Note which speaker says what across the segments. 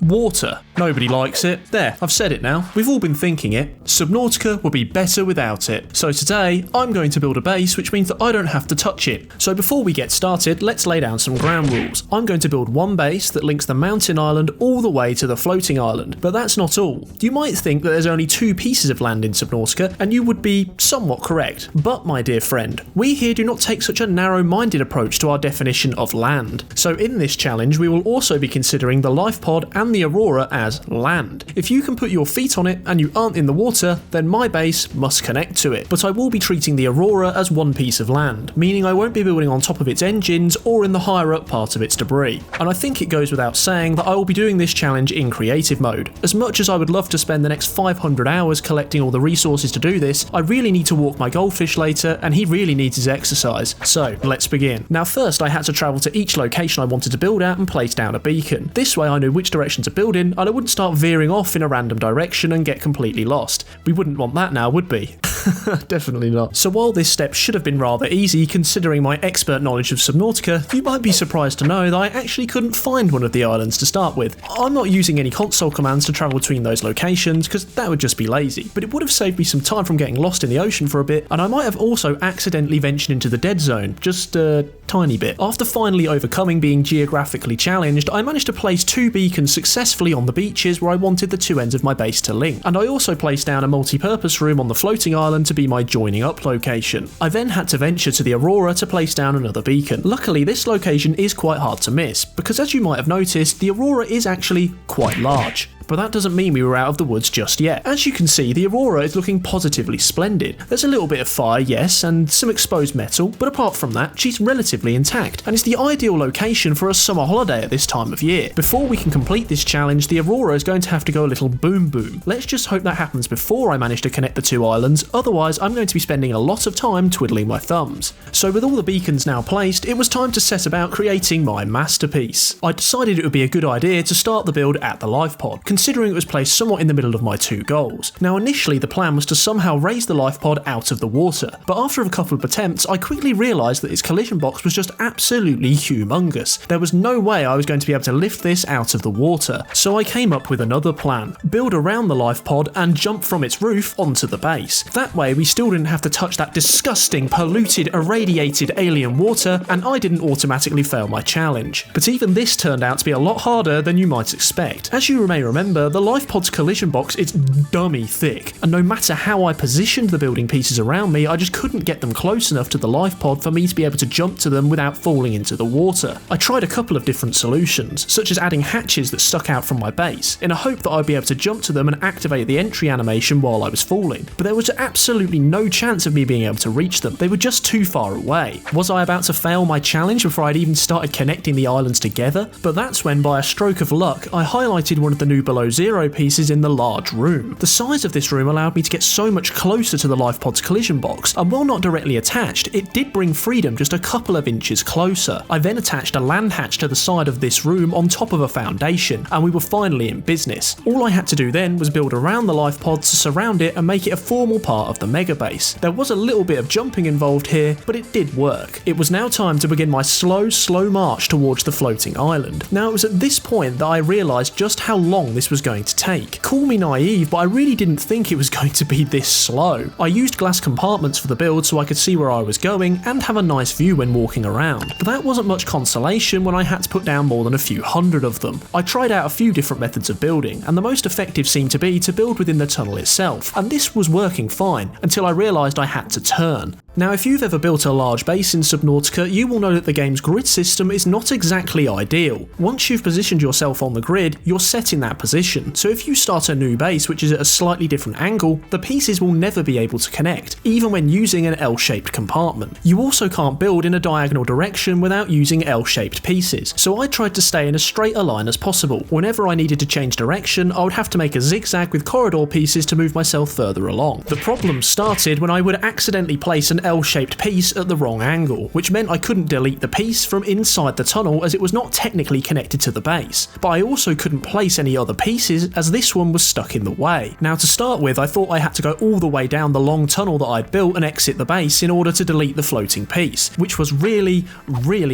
Speaker 1: Water. Nobody likes it. There, I've said it now. We've all been thinking it. Subnautica would be better without it. So today, I'm going to build a base which means that I don't have to touch it. So before we get started, let's lay down some ground rules. I'm going to build one base that links the mountain island all the way to the floating island. But that's not all. You might think that there's only 2 pieces of land in Subnautica, and you would be somewhat correct. But my dear friend, we here do not take such a narrow-minded approach to our definition of land. So in this challenge, we will also be considering the Lifepod and the Aurora as land. If you can put your feet on it and you aren't in the water, then my base must connect to it. But I will be treating the Aurora as one piece of land, meaning I won't be building on top of its engines or in the higher up part of its debris. And I think it goes without saying that I will be doing this challenge in creative mode. As much as I would love to spend the next 500 hours collecting all the resources to do this, I really need to walk my goldfish later, and he really needs his exercise. So let's begin. Now first I had to travel to each location I wanted to build at and place down a beacon. This way I knew which direction to build in, and I wouldn't start veering off in a random direction and get completely lost. We wouldn't want that now, would we? Definitely not. So while this step should have been rather easy considering my expert knowledge of Subnautica, you might be surprised to know that I actually couldn't find one of the islands to start with. I'm not using any console commands to travel between those locations because that would just be lazy, but it would have saved me some time from getting lost in the ocean for a bit, and I might have also accidentally ventured into the dead zone, just a tiny bit. After finally overcoming being geographically challenged, I managed to place 2 beacons successfully on the beaches where I wanted the 2 ends of my base to link, and I also placed down a multi-purpose room on the floating island to be my joining up location. I then had to venture to the Aurora to place down another beacon. Luckily, this location is quite hard to miss, because as you might have noticed, the Aurora is actually quite large. But that doesn't mean we were out of the woods just yet. As you can see, the Aurora is looking positively splendid. There's a little bit of fire, yes, and some exposed metal, but apart from that, she's relatively intact, and it's the ideal location for a summer holiday at this time of year. Before we can complete this challenge, the Aurora is going to have to go a little boom boom. Let's just hope that happens before I manage to connect the 2 islands, otherwise I'm going to be spending a lot of time twiddling my thumbs. So with all the beacons now placed, it was time to set about creating my masterpiece. I decided it would be a good idea to start the build at the Lifepod, considering it was placed somewhat in the middle of my 2 goals. Now initially the plan was to somehow raise the Lifepod out of the water, but after a couple of attempts I quickly realised that its collision box was just absolutely humongous. There was no way I was going to be able to lift this out of the water, so I came up with another plan. Build around the Lifepod and jump from its roof onto the base. That way we still didn't have to touch that disgusting, polluted, irradiated alien water, and I didn't automatically fail my challenge. But even this turned out to be a lot harder than you might expect. As you may remember, the Lifepod's collision box is dummy thick, and no matter how I positioned the building pieces around me, I just couldn't get them close enough to the Lifepod for me to be able to jump to them without falling into the water. I tried a couple of different solutions, such as adding hatches that stuck out from my base, in a hope that I'd be able to jump to them and activate the entry animation while I was falling, but there was absolutely no chance of me being able to reach them. They were just too far away. Was I about to fail my challenge before I'd even started connecting the islands together? But that's when, by a stroke of luck, I highlighted one of the new below zero pieces in the large room. The size of this room allowed me to get so much closer to the Lifepod's collision box, and while not directly attached, it did bring freedom just a couple of inches closer. I then attached a land hatch to the side of this room on top of a foundation, and we were finally in business. All I had to do then was build around the Lifepod to surround it and make it a formal part of the mega base. There was a little bit of jumping involved here, but it did work. It was now time to begin my slow march towards the floating island. Now it was at this point that I realised just how long this was going to take. Call me naive, but I really didn't think it was going to be this slow. I used glass compartments for the build so I could see where I was going and have a nice view when walking around, but that wasn't much consolation when I had to put down more than a few hundred of them. I tried out a few different methods of building, and the most effective seemed to be to build within the tunnel itself, and this was working fine until I realised I had to turn. Now if you've ever built a large base in Subnautica, you will know that the game's grid system is not exactly ideal. Once you've positioned yourself on the grid, you're set in that position, so if you start a new base which is at a slightly different angle, the pieces will never be able to connect, even when using an L-shaped compartment. You also can't build in a diagonal direction without using L-shaped pieces, so I tried to stay in as straight a line as possible. Whenever I needed to change direction, I would have to make a zigzag with corridor pieces to move myself further along. The problem started when I would accidentally place an an L-shaped piece at the wrong angle, which meant I couldn't delete the piece from inside the tunnel as it was not technically connected to the base. But I also couldn't place any other pieces as this one was stuck in the way. Now to start with, I thought I had to go all the way down the long tunnel that I'd built and exit the base in order to delete the floating piece, which was really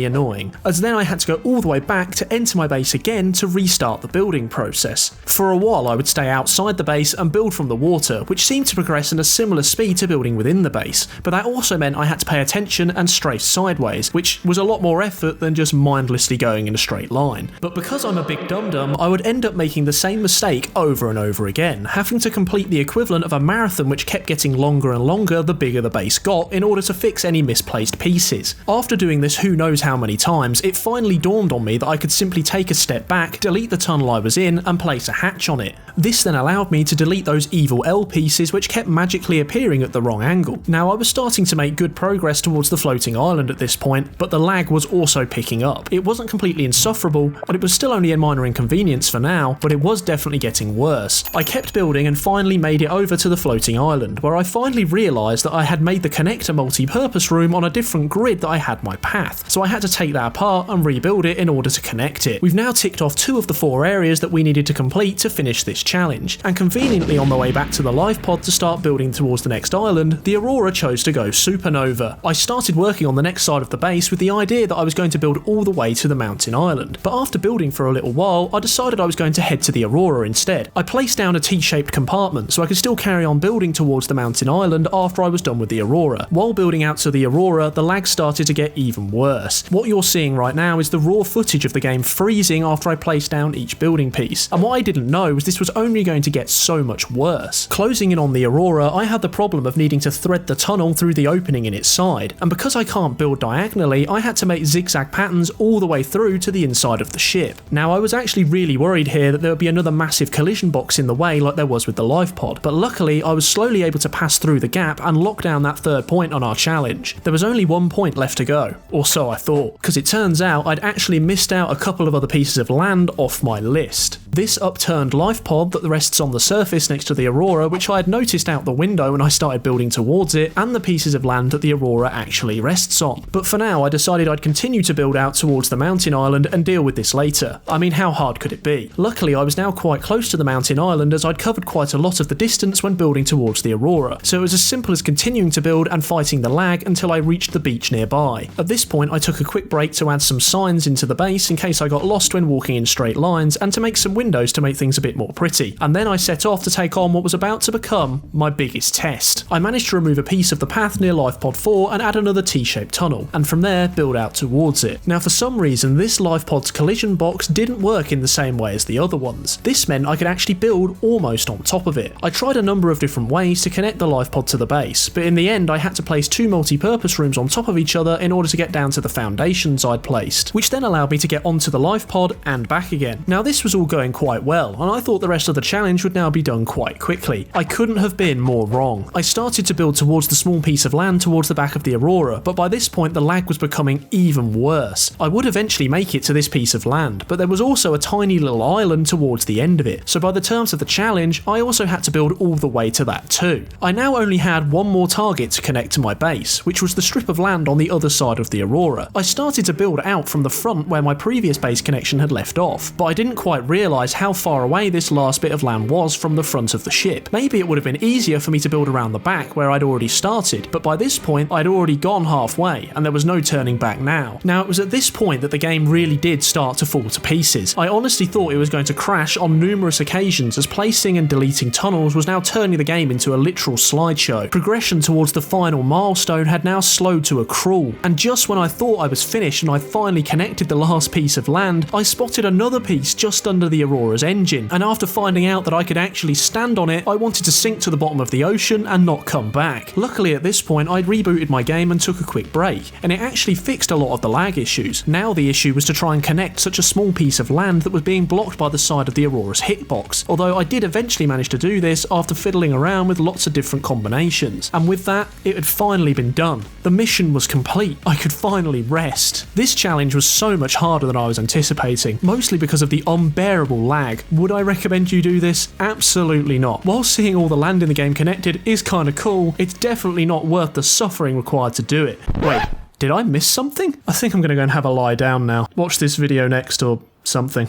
Speaker 1: annoying, as then I had to go all the way back to enter my base again to restart the building process. For a while I would stay outside the base and build from the water, which seemed to progress in a similar speed to building within the base, but that also meant I had to pay attention and strafe sideways, which was a lot more effort than just mindlessly going in a straight line. But because I'm a big dum-dum, I would end up making the same mistake over and over again, having to complete the equivalent of a marathon which kept getting longer and longer the bigger the base got in order to fix any misplaced pieces. After doing this who knows how many times, it finally dawned on me that I could simply take a step back, delete the tunnel I was in, and place a hatch on it. This then allowed me to delete those evil L pieces which kept magically appearing at the wrong angle. Now I was starting to make good progress towards the floating island at this point, but the lag was also picking up. It wasn't completely insufferable, but it was still only a minor inconvenience for now, but it was definitely getting worse. I kept building and finally made it over to the floating island, where I finally realised that I had made the connector multi-purpose room on a different grid that I had my path, so I had to take that apart and rebuild it in order to connect it. We've now ticked off 2 of the 4 areas that we needed to complete to finish this challenge, and conveniently on the way back to the Lifepod to start building towards the next island, the Aurora chose to go supernova. I started working on the next side of the base with the idea that I was going to build all the way to the mountain island, but after building for a little while, I decided I was going to head to the Aurora instead. I placed down a T-shaped compartment so I could still carry on building towards the mountain island after I was done with the Aurora. While building out to the Aurora, the lag started to get even worse. What you're seeing right now is the raw footage of the game freezing after I placed down each building piece, and what I didn't know was this was only going to get so much worse. Closing in on the Aurora, I had the problem of needing to thread the tunnel through the opening in its side, and because I can't build diagonally, I had to make zigzag patterns all the way through to the inside of the ship. Now I was actually really worried here that there would be another massive collision box in the way like there was with the Lifepod, but luckily I was slowly able to pass through the gap and lock down that 3rd point on our challenge. There was only 1 point left to go, or so I thought, because it turns out I'd actually missed out a couple of other pieces of land off my list. This upturned Lifepod that rests on the surface next to the Aurora, which I had noticed out the window when I started building towards it, and the pieces of land that the Aurora actually rests on. But for now I decided I'd continue to build out towards the mountain island and deal with this later. I mean, how hard could it be? Luckily I was now quite close to the mountain island as I'd covered quite a lot of the distance when building towards the Aurora, so it was as simple as continuing to build and fighting the lag until I reached the beach nearby. At this point I took a quick break to add some signs into the base in case I got lost when walking in straight lines, and to make some windows to make things a bit more pretty, and then I set off to take on what was about to become my biggest test. I managed to remove a piece of the path near Lifepod 4 and add another T-shaped tunnel, and from there build out towards it. Now for some reason this Lifepod's collision box didn't work in the same way as the other ones. This meant I could actually build almost on top of it. I tried a number of different ways to connect the Lifepod to the base, but in the end I had to place 2 multi-purpose rooms on top of each other in order to get down to the foundations I'd placed, which then allowed me to get onto the Lifepod and back again. Now this was all going quite well, and I thought the rest of the challenge would now be done quite quickly. I couldn't have been more wrong. I started to build towards the small piece of land towards the back of the Aurora, but by this point the lag was becoming even worse. I would eventually make it to this piece of land, but there was also a tiny little island towards the end of it, so by the terms of the challenge I also had to build all the way to that too. I now only had one more target to connect to my base, which was the strip of land on the other side of the Aurora. I started to build out from the front where my previous base connection had left off, but I didn't quite realise how far away this last bit of land was from the front of the ship. Maybe it would have been easier for me to build around the back where I'd already started, but by this point I'd already gone halfway and there was no turning back now. Now it was at this point that the game really did start to fall to pieces. I honestly thought it was going to crash on numerous occasions as placing and deleting tunnels was now turning the game into a literal slideshow. Progression towards the final milestone had now slowed to a crawl, and just when I thought I was finished and I finally connected the last piece of land, I spotted another piece just under the Aurora's engine, and after finding out that I could actually stand on it, I wanted to sink to the bottom of the ocean and not come back. Luckily at this point I'd rebooted my game and took a quick break, and it actually fixed a lot of the lag issues. Now the issue was to try and connect such a small piece of land that was being blocked by the side of the Aurora's hitbox, although I did eventually manage to do this after fiddling around with lots of different combinations, and with that it had finally been done. The mission was complete. I could finally rest. This challenge was so much harder than I was anticipating, mostly because of the unbearable lag. Would I recommend you do this? Absolutely not. While seeing all the land in the game connected is kind of cool, it's definitely not worth the suffering required to do it. Wait, did I miss something? I think I'm going to go and have a lie down now. Watch this video next or something.